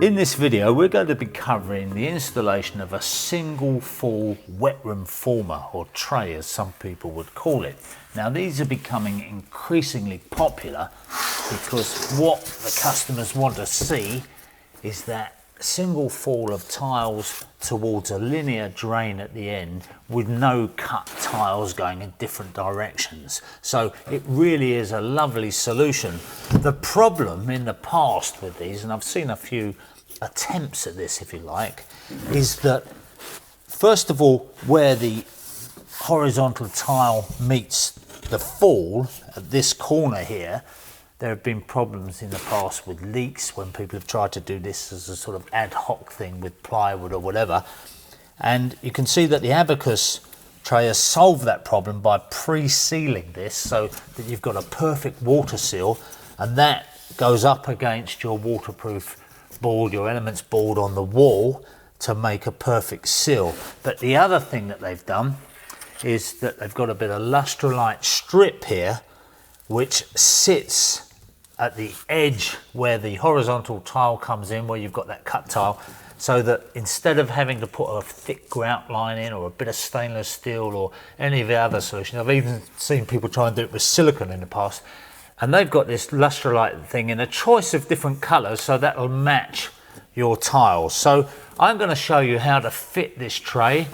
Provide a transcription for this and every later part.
In this video, we're going to be covering the installation of a single fall wet room former, or tray as some people would call it. Now these are becoming increasingly popular because what the customers want to see is that single fall of tiles towards a linear drain at the end with no cut tiles going in different directions. So it really is a lovely solution. The problem in the past with these, and I've seen a few attempts at this if you like, is that first of all where the horizontal tile meets the fall at this corner here, there have been problems in the past with leaks when people have tried to do this as a sort of ad hoc thing with plywood or whatever. And you can see that the Abacus tray has solved that problem by pre-sealing this so that you've got a perfect water seal, and that goes up against your waterproof board, your elements board on the wall, to make a perfect seal. But the other thing that they've done is that they've got a bit of lustrolite strip here which sits at the edge where the horizontal tile comes in, where you've got that cut tile, so that instead of having to put a thick grout line in or a bit of stainless steel or any of the other solutions, I've even seen people try and do it with silicone in the past, and they've got this lustrolite thing in a choice of different colours so that'll match your tiles. So I'm going to show you how to fit this tray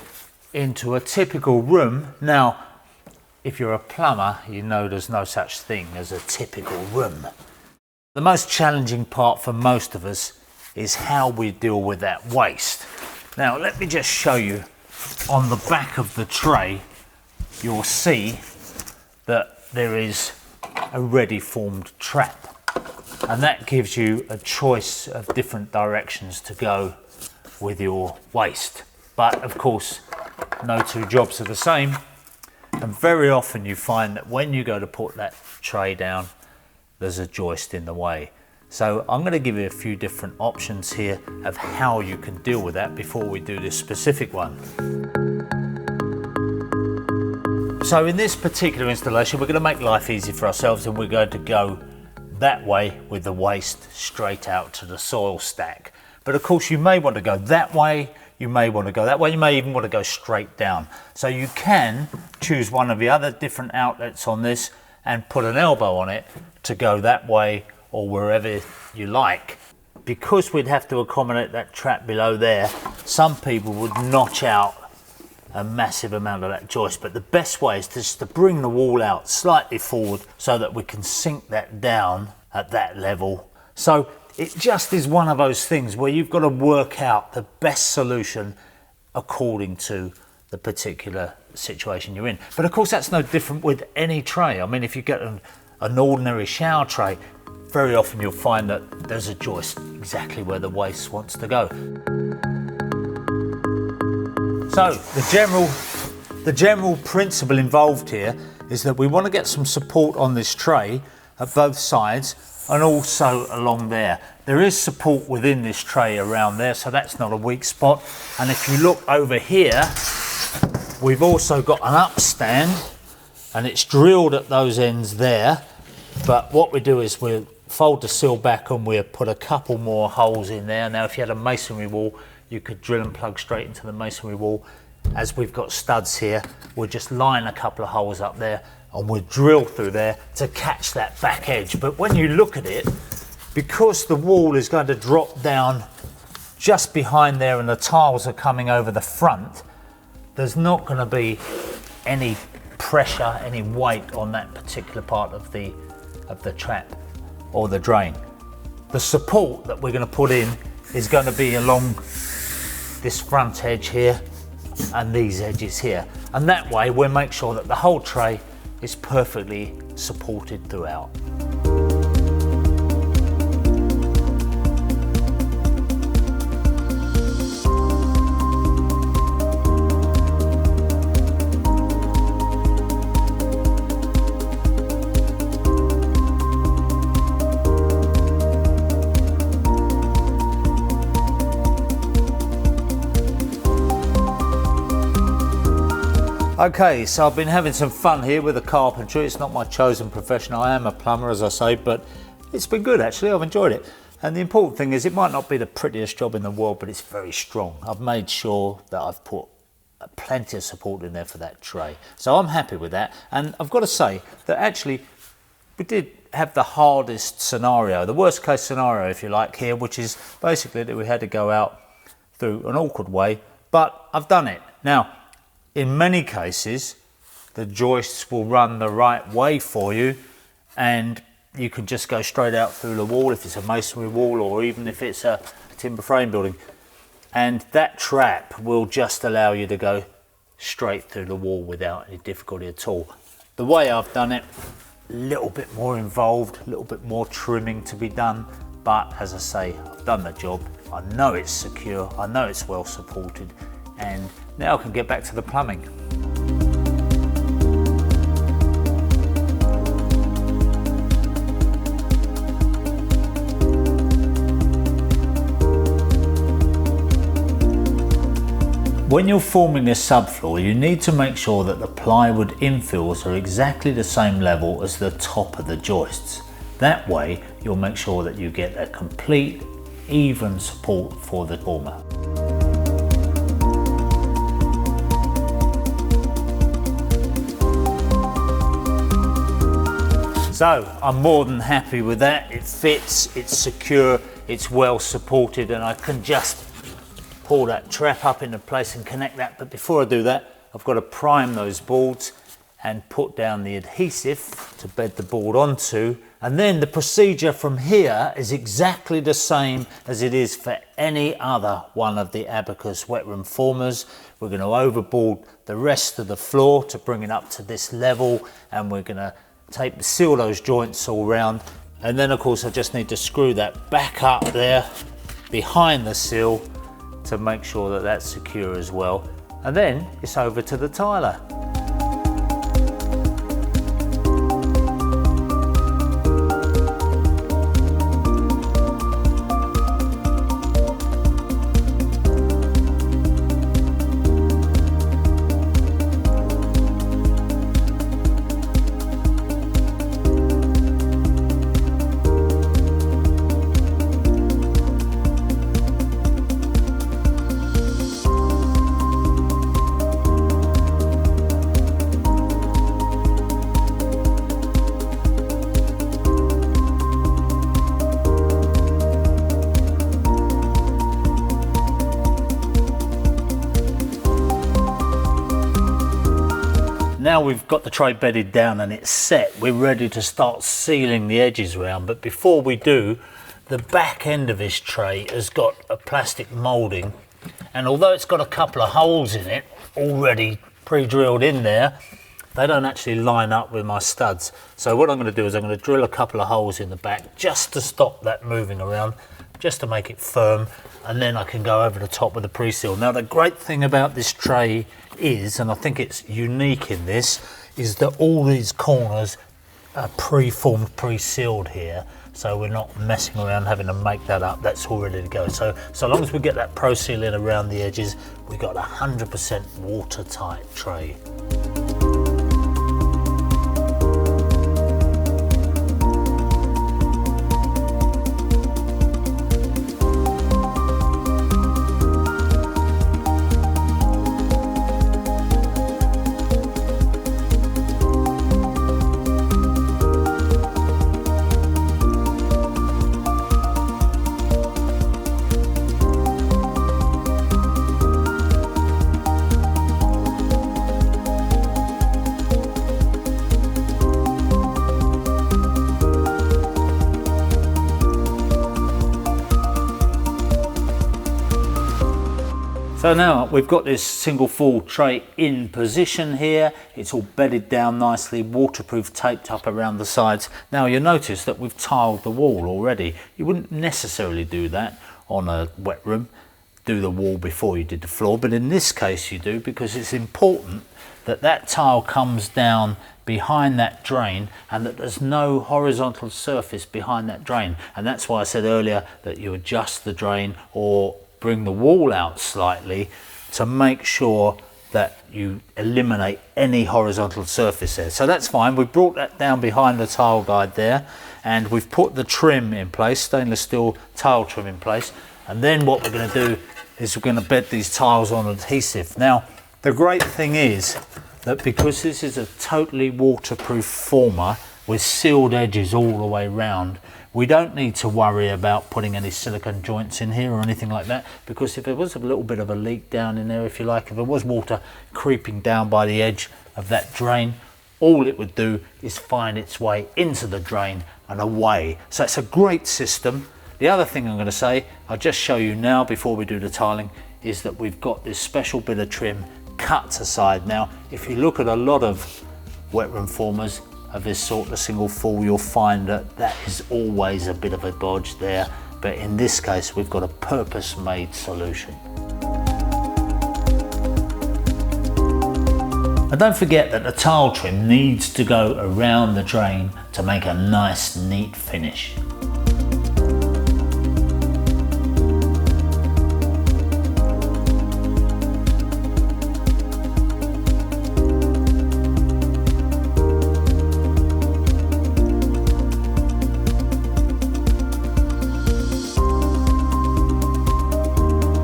into a typical room. Now if you're a plumber, you know there's no such thing as a typical room. The most challenging part for most of us is how we deal with that waste. Now let me just show you. On the back of the tray you'll see that there is a ready formed trap, and that gives you a choice of different directions to go with your waste. But of course no two jobs are the same, and very often you find that when you go to put that tray down there's a joist in the way. So I'm going to give you a few different options here of how you can deal with that before we do this specific one. So in this particular installation we're going to make life easy for ourselves, and we're going to go that way with the waste straight out to the soil stack. But of course you may want to go that way, you may want to go that way, you may even want to go straight down. So you can choose one of the other different outlets on this and put an elbow on it to go that way or wherever you like. Because we'd have to accommodate that trap below there, some people would notch out a massive amount of that joist, but the best way is just to bring the wall out slightly forward so that we can sink that down at that level. So it just is one of those things where you've got to work out the best solution according to the particular situation you're in. But of course that's no different with any tray. I mean, if you get an ordinary shower tray, very often you'll find that there's a joist exactly where the waste wants to go. So the general principle involved here is that we want to get some support on this tray at both sides and also along there. There is support within this tray around there, so that's not a weak spot. And if you look over here, we've also got an upstand, and it's drilled at those ends there. But what we do is we'll fold the sill back and we'll put a couple more holes in there. Now if you had a masonry wall, you could drill and plug straight into the masonry wall. As we've got studs here, we'll just line a couple of holes up there and we'll drill through there to catch that back edge. But when you look at it, because the wall is going to drop down just behind there and the tiles are coming over the front, there's not going to be any pressure, any weight on that particular part of the trap or the drain. The support that we're going to put in is going to be along this front edge here and these edges here, and that way we'll make sure that the whole tray is perfectly supported throughout. Okay, so I've been having some fun here with the carpentry. It's not my chosen profession. I am a plumber, as I say, but it's been good actually. I've enjoyed it. And the important thing is, it might not be the prettiest job in the world, but it's very strong. I've made sure that I've put plenty of support in there for that tray. So I'm happy with that. And I've got to say that actually we did have the hardest scenario, the worst case scenario, if you like, here, which is basically that we had to go out through an awkward way, but I've done it. Now, in many cases, the joists will run the right way for you, and you can just go straight out through the wall if it's a masonry wall, or even if it's a timber frame building. And that trap will just allow you to go straight through the wall without any difficulty at all. The way I've done it, a little bit more involved, a little bit more trimming to be done, but as I say, I've done the job. I know it's secure, I know it's well supported, and now I can get back to the plumbing. When you're forming this subfloor, you need to make sure that the plywood infills are exactly the same level as the top of the joists. That way, you'll make sure that you get a complete, even support for the former. So I'm more than happy with that. It fits, it's secure, it's well supported, and I can just pull that trap up into place and connect that. But before I do that, I've got to prime those boards and put down the adhesive to bed the board onto. And then the procedure from here is exactly the same as it is for any other one of the Abacus wet room formers. We're going to overboard the rest of the floor to bring it up to this level, and we're going to seal those joints all round. And then of course I just need to screw that back up there behind the sill to make sure that that's secure as well. And then it's over to the tiler. Now we've got the tray bedded down and it's set, we're ready to start sealing the edges around. But before we do, the back end of this tray has got a plastic moulding, and although it's got a couple of holes in it already pre-drilled in there, they don't actually line up with my studs. So what I'm going to do is I'm going to drill a couple of holes in the back just to stop that moving around, just to make it firm, and then I can go over the top with the pre-seal. Now the great thing about this tray is, and I think it's unique in this, is that all these corners are pre-formed, pre-sealed here, so we're not messing around having to make that up. That's all ready to go. So long as we get that pro-seal in around the edges, we got a 100% watertight tray. So now we've got this single full tray in position here. It's all bedded down nicely, waterproof, taped up around the sides. Now you'll notice that we've tiled the wall already. You wouldn't necessarily do that on a wet room, do the wall before you did the floor, but in this case you do, because it's important that that tile comes down behind that drain and that there's no horizontal surface behind that drain. And that's why I said earlier that you adjust the drain or bring the wall out slightly to make sure that you eliminate any horizontal surface there. So that's fine. We've brought that down behind the tile guide there, and we've put the trim in place, stainless steel tile trim in place. And then what we're going to do is we're going to bed these tiles on adhesive. Now, the great thing is that because this is a totally waterproof former with sealed edges all the way round, we don't need to worry about putting any silicone joints in here or anything like that, because if there was a little bit of a leak down in there, if you like, if there was water creeping down by the edge of that drain, all it would do is find its way into the drain and away. So it's a great system. The other thing I'm going to say, I'll just show you now before we do the tiling, is that we've got this special bit of trim cut aside. Now, if you look at a lot of wet room formers of this sort of single full, you'll find that that is always a bit of a bodge there, but in this case we've got a purpose-made solution. And don't forget that the tile trim needs to go around the drain to make a nice neat finish.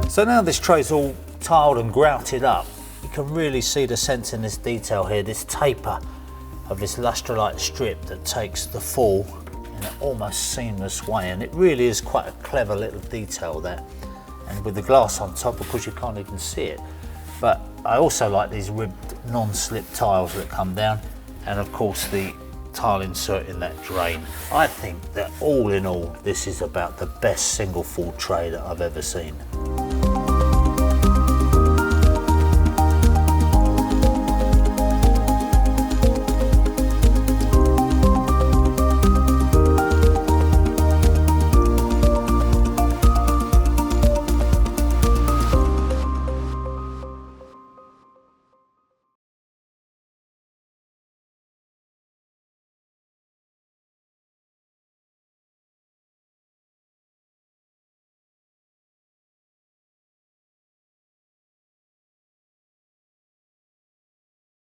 So now this tray's all tiled and grouted up, you can really see the sense in this detail here, this taper of this lustrolite strip that takes the fall in an almost seamless way, and it really is quite a clever little detail there. And with the glass on top, of course you can't even see it. But I also like these ribbed non-slip tiles that come down, and of course the tile insert in that drain. I think that all in all, this is about the best single full tray that I've ever seen.